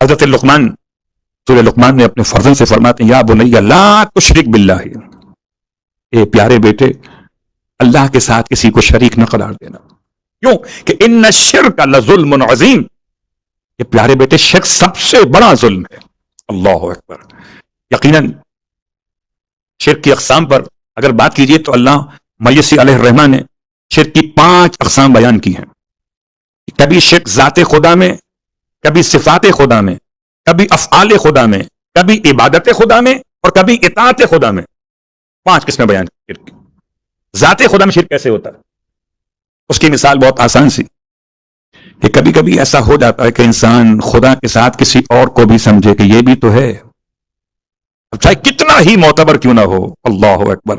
حضرت لقمان سورہ لقمان میں اپنے فرزند سے فرماتے ہیں یا بنی لا تشرک باللہ، اے پیارے بیٹے اللہ کے ساتھ کسی کو شریک نہ قرار دینا، کیوں کہ ان الشرک لظلم عظیم، یہ پیارے بیٹے شرک سب سے بڑا ظلم ہے۔ اللہ اکبر۔ یقیناً شرک کی اقسام پر اگر بات کیجئے تو اللہ میسی علیہ الرحمہ نے شرک کی 5 اقسام بیان کی ہیں۔ کبھی شرک ذات خدا میں، کبھی صفات خدا میں، کبھی افعال خدا میں، کبھی عبادت خدا میں، اور کبھی اطاعت خدا میں۔ 5 قسمیں بیان کی شرک کی۔ ذات خدا میں شرک کیسے ہوتا ہے؟ اس کی مثال بہت آسان سی کہ کبھی کبھی ایسا ہو جاتا ہے کہ انسان خدا کے ساتھ کسی اور کو بھی سمجھے کہ یہ بھی تو ہے، چاہے کتنا ہی معتبر کیوں نہ ہو۔ اللہ اکبر۔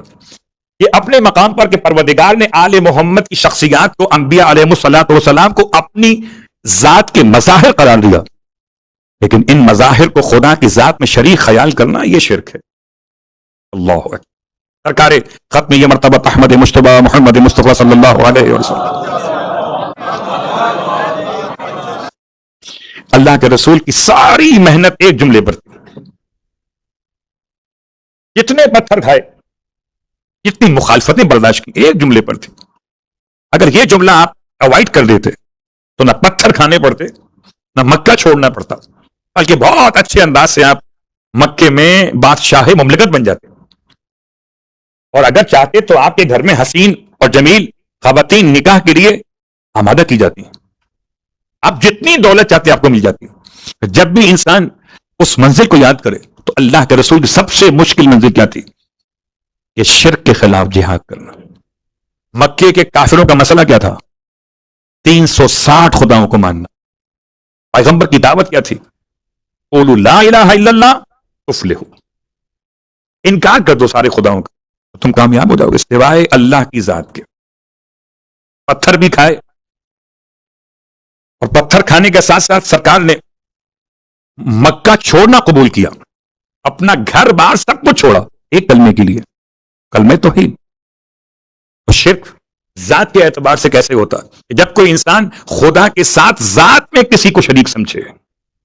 یہ اپنے مقام پر کہ پروردگار نے آل محمد کی شخصیات کو، انبیاء علیہ الصلوۃ والسلام کو اپنی ذات کے مظاہر قرار دیا، لیکن ان مظاہر کو خدا کی ذات میں شریک خیال کرنا یہ شرک ہے۔ اللہ اکبر۔ سرکار ختم یہ مرتبہ احمد مجتبی محمد مصطفیٰ صلی اللہ علیہ وسلم، اللہ کے رسول کی ساری محنت ایک جملے پر تھی۔ جتنے پتھر کھائے، جتنی مخالفتیں برداشت کی، ایک جملے پر تھی۔ اگر یہ جملہ آپ اوائڈ کر دیتے تو نہ پتھر کھانے پڑتے، نہ مکہ چھوڑنا پڑتا، بلکہ بہت اچھے انداز سے آپ مکے میں بادشاہ مملکت بن جاتے، اور اگر چاہتے تو آپ کے گھر میں حسین اور جمیل خواتین نکاح کے لیے آمادہ کی جاتی ہیں، آپ جتنی دولت چاہتے آپ کو مل جاتی ہے۔ جب بھی انسان اس منزل کو یاد کرے تو اللہ کے رسول کی سب سے مشکل منزل کیا تھی؟ یہ شرک کے خلاف جہاد کرنا۔ مکے کے کافروں کا مسئلہ کیا تھا؟ 360 خداؤں کو ماننا۔ پیغمبر کی دعوت کیا تھی؟ قولوا لا الہ الا اللہ تفلحوا، انکار کر دو سارے خداؤں کا، تم کامیاب ہو جاؤ گے سوائے اللہ کی ذات کے۔ پتھر بھی کھائے، اور پتھر کھانے کے ساتھ ساتھ سرکار نے مکہ چھوڑنا قبول کیا، اپنا گھر بار سب کچھ چھوڑا ایک کلمے کے لیے، کلمہ توحید۔ شرک ذات کے اعتبار سے کیسے ہوتا ہے؟ جب کوئی انسان خدا کے ساتھ ذات میں کسی کو شریک سمجھے،